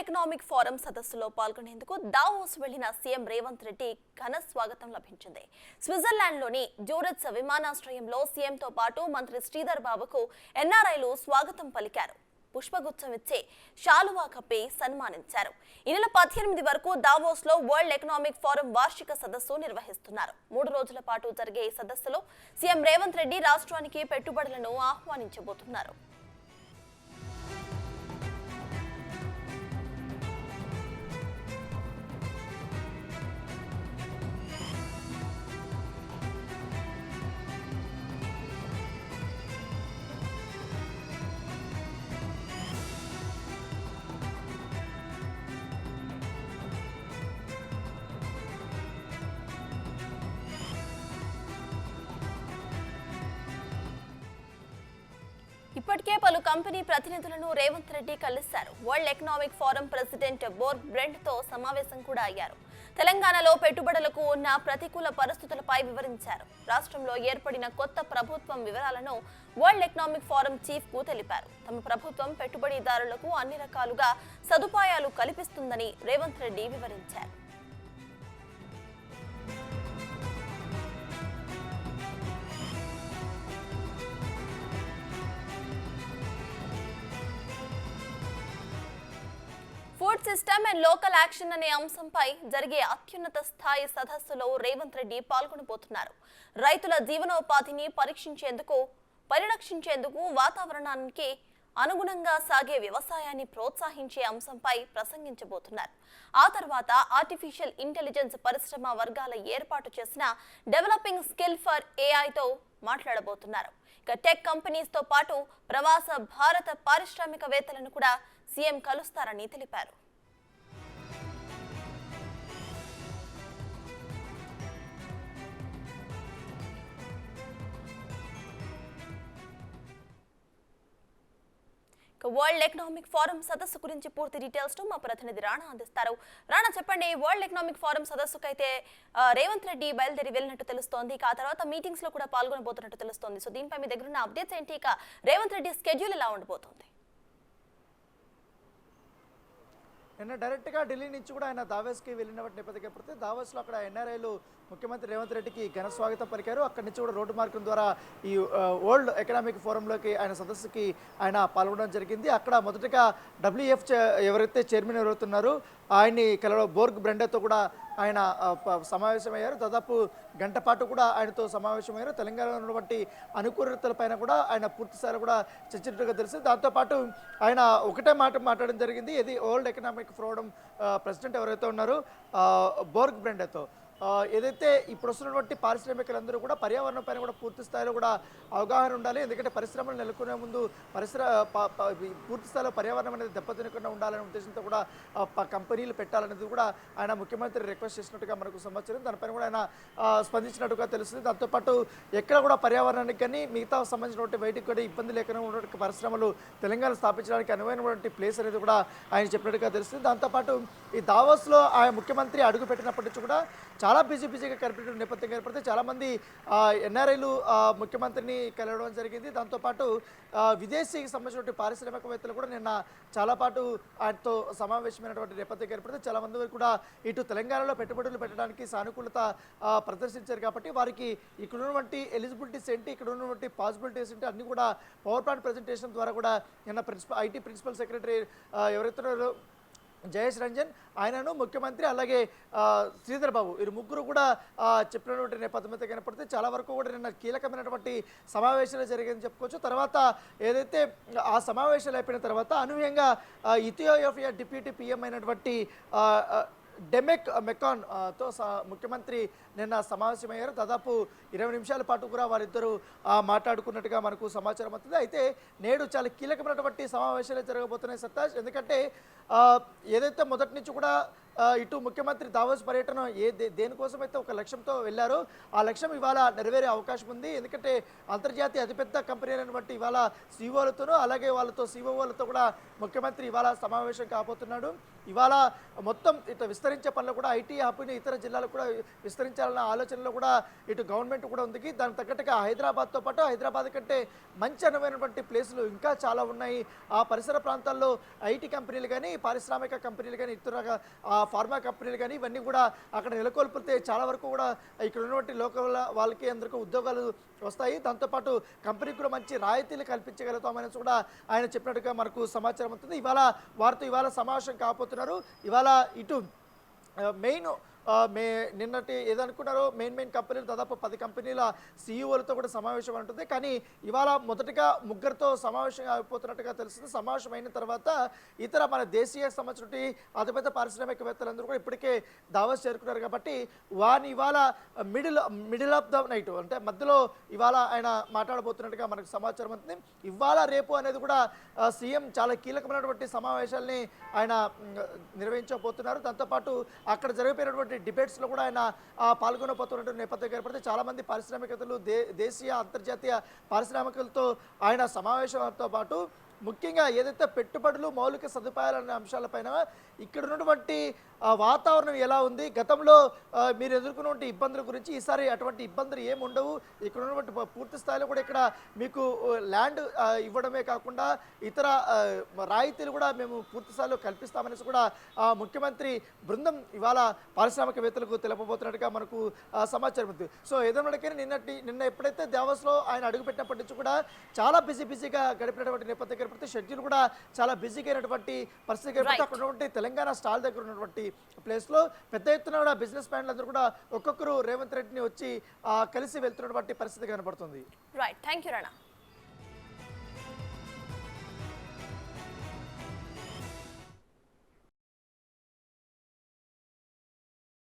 Economic forum సదస్సులో పాల్గొనేందుకు Davos వెళ్లిన సీఎం రేవంత్ రెడ్డి ఘన స్వాగతం లభించింది. స్విట్జర్లాండ్లోని జూరిచ్ విమానాశ్రయంలో సీఎంతో పాటు మంత్రి శ్రీధర్ బాబుకు ఎన్ఆర్ఐలు స్వాగతం పలికారు. పుష్పగుచ్చం ఇచ్చి శాలువా కప్పి సన్మానించారు. ఈ నెల 18 వరకు దావోస్ లో వరల్డ్ ఎకనామిక్ ఫోరం వార్షిక సదస్సు నిర్వహిస్తున్నారు. 3 రోజుల పాటు జరిగే ఈ సదస్సులో సీఎం రేవంత్ రెడ్డి రాష్ట్రానికి పెట్టుబడులను ఆహ్వానించబోతున్నారు. ఇప్పటికే పలు కంపెనీ ప్రతినిధులను రేవంత్ రెడ్డి కలిశారు. World economic forum president board Brent తో సమావేశం కూడా అయ్యారు. తెలంగాణలో పెట్టుబడులకు ఉన్న ప్రతికూల పరిస్థితులపై వివరించారు. రాష్ట్రంలో ఏర్పడిన కొత్త ప్రభుత్వం వివరాలను వరల్డ్ ఎకనామిక్ ఫోరం చీఫ్ కు తెలిపారు. తమ ప్రభుత్వం పెట్టుబడిదారులకు అన్ని రకాలుగా సదుపాయాలు కల్పిస్తుందని రేవంత్ రెడ్డి వివరించారు. Food system and local action అనే అంశంపై జరిగే అత్యున్నత స్థాయి సదస్సులో రేవంత్ రెడ్డి పాల్గొనబోతున్నారు. రైతుల జీవనోపాధిని పరిరక్షించేందుకు వాతావరణానికి అనుగుణంగా సాగే వ్యవసాయాన్ని ప్రోత్సహించే అంశంపై ప్రసంగించబోతున్నారు. ఆ తర్వాత ఆర్టిఫిషియల్ ఇంటెలిజెన్స్ పరిశ్రమ వర్గాల ఏర్పాటు చేసిన డెవలపింగ్ స్కిల్ ఫర్ ఏఐతో మాట్లాడబోతున్నారు. ఇక టెక్ కంపెనీస్ తో పాటు ప్రవాస భారత పారిశ్రామికవేత్తలను కూడా సీఎం కలుస్తారని తెలిపారు. వరల్డ్ ఎకనామిక్ ఫోరం సదస్సు గురించి పూర్తి డీటెయిల్స్ మా ప్రతినిధి రాణా అందిస్తారు. రాణా, చెప్పండి, వరల్డ్ ఎకనామిక్ ఫోరం సదస్సుకు అయితే రేవంత్ రెడ్డి బయలుదేరి వెళ్ళినట్టు తెలుస్తోంది. ఆ తర్వాత మీటింగ్స్ లో కూడా పాల్గొనబోతున్నట్టు తెలుస్తోంది. సో దీనిపై మీ దగ్గర ఉన్న అప్డేట్స్ ఏంటి? ఇక రేవంత్ రెడ్డి స్కెడ్యూల్ ఎలా ఉండబోతోంది? నిన్న డైరెక్ట్గా ఢిల్లీ నుంచి కూడా ఆయన దావోస్కి వెళ్ళిన నేపథ్యం దావోస్లో అక్కడ ఎన్ఆర్ఐలు ముఖ్యమంత్రి రేవంత్ రెడ్డికి ఘన స్వాగతం పలికారు. అక్కడి నుంచి కూడా రోడ్డు మార్గం ద్వారా ఈ వరల్డ్ ఎకనామిక్ ఫోరంలోకి ఆయన సదస్సుకి ఆయన పాల్గొనడం జరిగింది. అక్కడ మొదటగా WEF ఎవరైతే చైర్మన్ ఎవరవుతున్నారో ఆయన్ని కలవడం బోర్గ్ బ్రెండర్తో కూడా ఆయన సమావేశమయ్యారు. దాదాపు గంట పాటు కూడా ఆయనతో సమావేశమయ్యారు. తెలంగాణలో ఉన్నటువంటి అనుకూలతలపైన కూడా ఆయన పూర్తిస్థాయిలో కూడా చర్చించినట్టుగా తెలిసింది. దాంతోపాటు ఆయన ఒకటే మాట మాట్లాడడం జరిగింది. ఇది వరల్డ్ ఎకనామిక్ ఫోరం ప్రెసిడెంట్ ఎవరైతే ఉన్నారో బోర్గ్ బ్రెండర్తో ఏదైతే ఇప్పుడు వస్తున్నటువంటి పారిశ్రామికులందరూ కూడా పర్యావరణం పైన కూడా పూర్తి స్థాయిలో కూడా అవగాహన ఉండాలి. ఎందుకంటే పరిశ్రమలు నెలకొనే ముందు పూర్తి స్థాయిలో పర్యావరణం అనేది దెబ్బతినకుండా ఉండాలనే ఉద్దేశంతో కూడా కంపెనీలు పెట్టాలనేది కూడా ఆయన ముఖ్యమంత్రి రిక్వెస్ట్ చేసినట్టుగా మనకు సమాచారం. దానిపైన కూడా ఆయన స్పందించినట్టుగా తెలుస్తుంది. దాంతోపాటు ఎక్కడ కూడా పర్యావరణానికి కానీ మిగతా సంబంధించినటువంటి బయటికి కూడా ఇబ్బంది లేకుండా ఉన్నటువంటి పరిశ్రమలు తెలంగాణ స్థాపించడానికి అనువైనటువంటి ప్లేస్ అనేది కూడా ఆయన చెప్పినట్టుగా తెలుస్తుంది. దాంతోపాటు ఈ దావోస్లో ఆయన ముఖ్యమంత్రి అడుగు పెట్టినప్పటి నుంచి కూడా చాలా బిజీగా కనిపించిన నేపథ్యం ఏర్పడితే చాలామంది ఎన్ఆర్ఐలు ముఖ్యమంత్రిని కలవడం జరిగింది. దాంతోపాటు విదేశీకి సంబంధించినటువంటి పారిశ్రామికవేత్తలు కూడా నిన్న చాలా పాటు ఆయనతో సమావేశమైనటువంటి నేపథ్యం ఏర్పడితే చాలామంది వరకు కూడా ఇటు తెలంగాణలో పెట్టుబడులు పెట్టడానికి సానుకూలత ప్రదర్శించారు. కాబట్టి వారికి ఇక్కడ ఉన్నటువంటి ఎలిజిబిలిటీస్ ఏంటి, ఇక్కడ ఉన్నటువంటి పాసిబిలిటీస్ ఏంటి అన్నీ కూడా పవర్ పాయింట్ ప్రజెంటేషన్ ద్వారా కూడా నిన్న ఐటీ ప్రిన్సిపల్ సెక్రటరీ ఎవరైతే జయేష్ రంజన్ ఆయనను ముఖ్యమంత్రి అలాగే శ్రీధర్ బాబు వీరు ముగ్గురు కూడా చెప్పినటువంటి నేపథ్యంతో కనపడితే చాలా వరకు కూడా నిన్న కీలకమైనటువంటి సమావేశాలు జరిగిందని చెప్పుకోవచ్చు. తర్వాత ఏదైతే ఆ సమావేశాలు అయిపోయిన తర్వాత అనూహ్యంగా ఇథియోపియా డిప్యూటీ PM అయినటువంటి డెమెక్ మెకాన్ తో ముఖ్యమంత్రి నిన్న సమావేశమయ్యారు. దాదాపు 20 నిమిషాల పాటు కూడా వారిద్దరూ మాట్లాడుకున్నట్టుగా మనకు సమాచారం అవుతుంది. అయితే నేడు చాలా కీలకమైనటువంటి సమావేశాలు జరగబోతున్నాయి సత్తాజ్. ఎందుకంటే ఏదైతే మొదటి నుంచి కూడా ఇటు ముఖ్యమంత్రి దావోస్ పర్యటన దేనికోసమైతే ఒక లక్ష్యంతో వెళ్ళారో ఆ లక్ష్యం ఇవాళ నెరవేరే అవకాశం ఉంది. ఎందుకంటే అంతర్జాతీయ అతిపెద్ద కంపెనీ అయినటువంటి ఇవాళ CEOలతోనూ అలాగే వాళ్ళతో COOలతో కూడా ముఖ్యమంత్రి ఇవాళ సమావేశం కాబోతున్నాడు. ఇవాళ మొత్తం ఇట్లా విస్తరించే పనులు కూడా IT హబ్ని ఇతర జిల్లాలకు కూడా విస్తరించాలి. నిర్మించాలన్న ఆలోచనలో కూడా ఇటు గవర్నమెంట్ కూడా ఉంది. దానికి తగ్గట్టుగా హైదరాబాద్తో పాటు హైదరాబాద్ కంటే మంచి అనువైనటువంటి ప్లేసులు ఇంకా చాలా ఉన్నాయి. ఆ పరిసర ప్రాంతాల్లో ఐటీ కంపెనీలు కానీ, పారిశ్రామిక కంపెనీలు కానీ, ఇతర ఫార్మా కంపెనీలు కానీ ఇవన్నీ కూడా అక్కడ నెలకొల్పితే చాలా వరకు కూడా ఇక్కడ ఉన్నటువంటి లోకల్ వాళ్ళకి అందరికీ ఉద్యోగాలు వస్తాయి. దాంతోపాటు కంపెనీకి కూడా మంచి రాయితీలు కల్పించగలుగుతామని కూడా ఆయన చెప్పినట్టుగా మనకు సమాచారం అవుతుంది. వారితో ఇవాళ సమావేశం కాబోతున్నారు. ఇవాళ ఇటు మెయిన్ నిన్నటి ఏదనుకున్నారో మెయిన్ కంపెనీలు దాదాపు 10 కంపెనీల సీఈఓలతో కూడా సమావేశం ఉంటుంది. కానీ ఇవాళ మొదటగా ముగ్గురితో సమావేశం అయిపోతున్నట్టుగా తెలుస్తుంది. సమావేశం అయిన తర్వాత ఇతర మన దేశీయ సంబంధించిన అతిపెద్ద పారిశ్రామికవేత్తలందరూ కూడా ఇప్పటికే దావోస్ చేరుకున్నారు. కాబట్టి వారిని ఇవాళ మిడిల్ ఆఫ్ ద నైట్ అంటే మధ్యలో ఇవాళ ఆయన మాట్లాడబోతున్నట్టుగా మనకు సమాచారం అవుతుంది. ఇవాళ రేపు అనేది కూడా సీఎం చాలా కీలకమైనటువంటి సమావేశాలని ఆయన నిర్వహించబోతున్నారు. దాంతోపాటు అక్కడ జరిగిపోయినటువంటి డిబేట్స్లో కూడా ఆయన పాల్గొనబోతున్నటువంటి నేపథ్యం ఏర్పడితే చాలామంది పారిశ్రామికవేత్తలు దేశీయ అంతర్జాతీయ పారిశ్రామికలతో ఆయన సమావేశంతో పాటు ముఖ్యంగా ఏదైతే పెట్టుబడులు మౌలిక సదుపాయాలనే అంశాలపైన ఇక్కడ ఉన్నటువంటి వాతావరణం ఎలా ఉంది, గతంలో మీరు ఎదుర్కొన్నటువంటి ఇబ్బందుల గురించి ఈసారి అటువంటి ఇబ్బందులు ఏమి ఉండవు, ఇక్కడ ఉన్నటువంటి పూర్తి స్థాయిలో కూడా ఇక్కడ మీకు ల్యాండ్ ఇవ్వడమే కాకుండా ఇతర రాయితీలు కూడా మేము పూర్తి స్థాయిలో కల్పిస్తామనేసి కూడా ముఖ్యమంత్రి బృందం ఇవాళ పారిశ్రామికవేత్తలకు తెలుపబోతున్నట్టుగా మనకు సమాచారం ఉంది. సో ఏదైనా నిన్న ఎప్పుడైతే దావోస్లో ఆయన అడుగుపెట్టినప్పటి నుంచి కూడా చాలా బిజీగా గడిపినటువంటి నేపథ్యం ఏర్పడితే షెడ్యూల్ కూడా చాలా బిజీగా అయినటువంటి పరిస్థితి ఏర్పడితే అక్కడ ఉన్నటువంటి తెలంగాణ స్టాల్ దగ్గర ఉన్నటువంటి ప్లేస్లో పెద్ద ఎత్తున కూడా బిజినెస్ మ్యాన్లందరూ కూడా ఒక్కొక్కరు రేవంత్ రెడ్డిని వచ్చి కలిసి వెళ్తున్నటువంటి పరిస్థితి కనబడుతుంది. Right, thank you Rana.